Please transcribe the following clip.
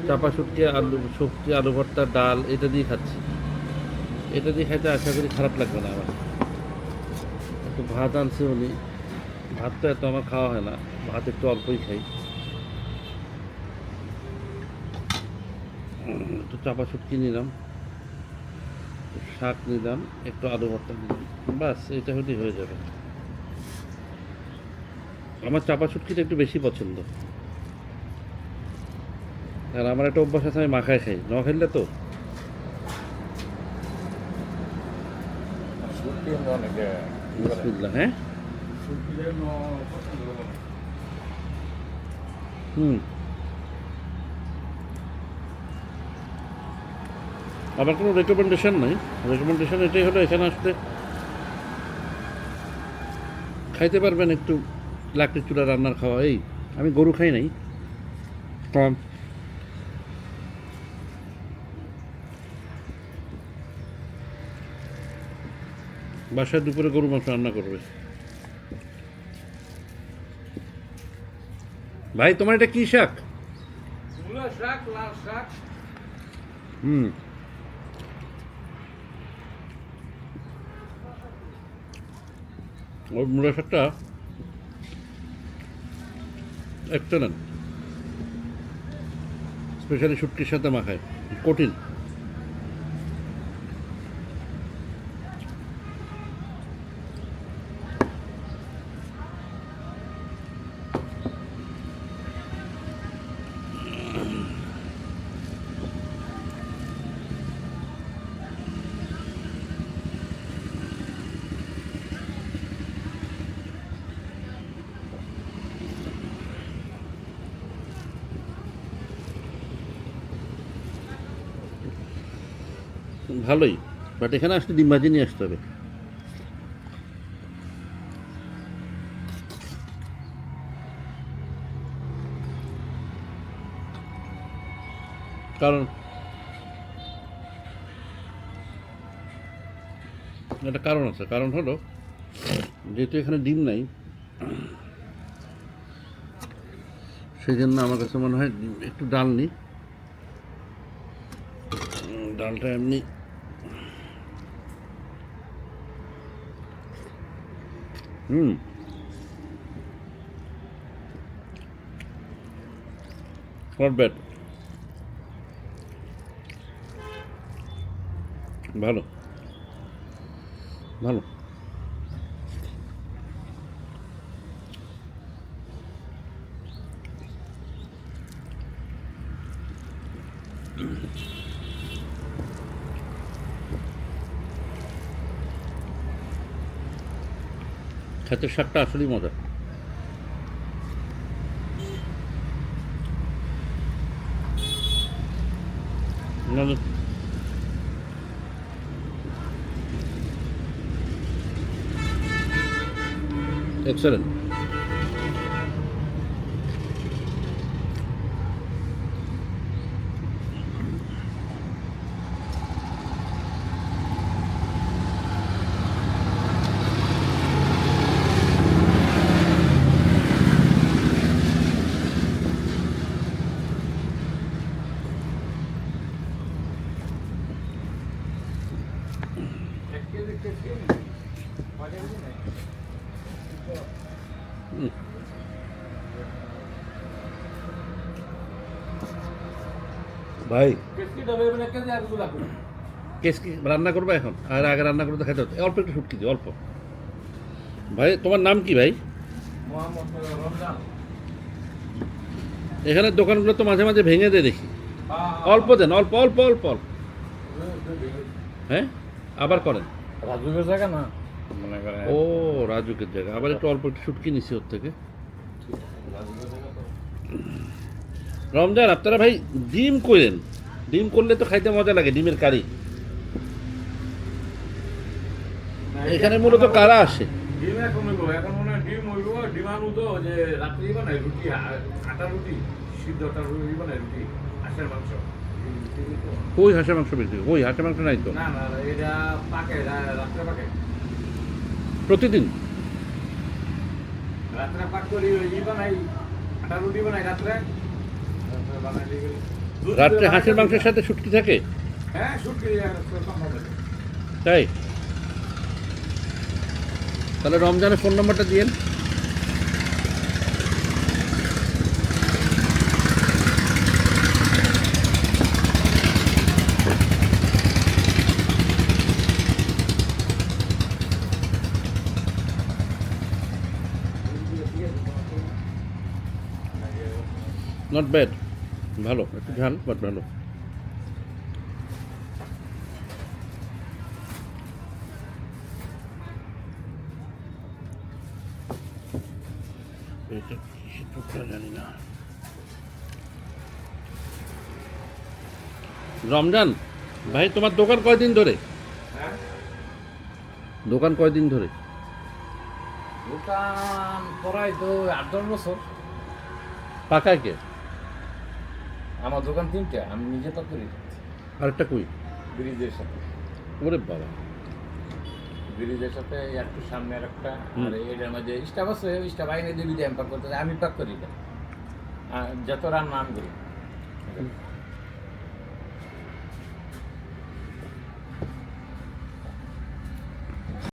চাপা শুটকি আলু ভর্তা ডাল এটা দিয়ে খাচ্ছি। এটা দিয়ে খাইতে আশা করি খারাপ লাগবে না আমার। একটু ভাত আনছে উনি, ভাত তো এত আমার খাওয়া হয় না, ভাত একটু অল্পই খাই। একটু চাপা শুটকি নিলাম, শাক নিলাম, একটু আলু ভর্তা নিলাম, বাস এটা হলেই হয়ে যাবে। আমার চাপা শুটকিটা একটু বেশি পছন্দ, আর আমার একটা অভ্যাস আছে, আমি মাখায় খাই, ন খাইলে তো বিসমিল্লাহ। হ্যাঁ, আমার কোনো রেকমেন্ডেশন নাই। রেকমেন্ডেশন এটাই হলো, এখানে আসতে খাইতে পারবেন একটু লাকড়ির চুলা রান্নার খাওয়া। এই আমি গরু খাই নাই কম, বাসায় দুপুরে গরু মাংস রান্না করবে। ভাই তোমার এটা কি শাক? হুম, ওই মূলা শাকটা এক্সেলেন্ট, স্পেশালি শুটকির সাথে মাখায়, কঠিন। ভালোই, বাট এখানে আসলে ডিম ভাজি নিয়ে আসতে হবে। কারণ একটা কারণ আছে, কারণ হলো যেহেতু এখানে ডিম নাই, সেই জন্য আমার কাছে মনে হয় একটু ডাল নিই। ডালটা এমনি নট ব্যাড, ভালো ভালো। খেতের শাকটা আসলেই মজা। এক্সেলেন্ট। ভাই কেসকি রান্না করবো এখন, আর আগে রান্না করতে খাইতে হতো, অল্প একটু শুটকি দিই, অল্প। ভাই তোমার নাম কি ভাই? এখানে দোকানগুলো তো মাঝে মাঝে ভেঙে দেয় দেখি, অল্প দেন, অল্প অল্প অল্প অল্প। হ্যাঁ, আবার করেন। রাজুকের জায়গা না, মনে করেন। ও রাজুকের জায়গা, আবার একটু অল্প একটু শুটকি নিছি ওর থেকে। রমজান, আপনারা ভাই ডিম করেন, ডিম করলে তো খাইতে মজা লাগে, ডিমের কারি। এখানে মূলত কারা আসে? ডিম এখন হইব, এখন মনে হয় ডিম হইব, ডিম আলু তো যে রাত্রি বানায় রুটি, আটা রুটি, সিদ্ধ আটা রুটি বানায়, রুটি হাঁসের মাংস। ওই হাঁসের মাংস বিক্রি, ওই হাঁসের মাংস নাই তো। না না, এটা পাকে, রাত্রে পাকে, প্রতিদিন রাত্রে পাক করি, ওই বানাই আটা রুটি বানাই রাত্রে তারপরে বানাই দিয়ে গেলে দুধ রাত্রে দিয়ে হাঁসের বানাই মাংসের সাথে শুটকি থাকে? হ্যাঁ শুটকি সম্ভব আছে। তাই? তাহলে রমজানের ফোন নাম্বারটা দিয়েন। নট ব্যাড, ভালো, একটু ঝাল বাট ভালো। এটা কিসের টুকরা জানি না। রমজান ভাই, তোমার দোকান কয়দিন ধরে? হ্যাঁ দোকান কয়দিন ধরে? দোকান করাই তো 8-10 বছর। পাকায় কে? আমার দোকান 3টা, আমি নিজে তো করি। আরেকটা কই? ব্রিজের সাথে, ওরে বাবা, ব্রিজের সাথে একটু সামনে আর একটা, হুম। আর এটার মধ্যে স্টাফ আছে, ওই স্টাফ আইনে দিবি দিয়ে আমি পাক করতে, আমি পাক করি না। আর যত রান্না আমি করি।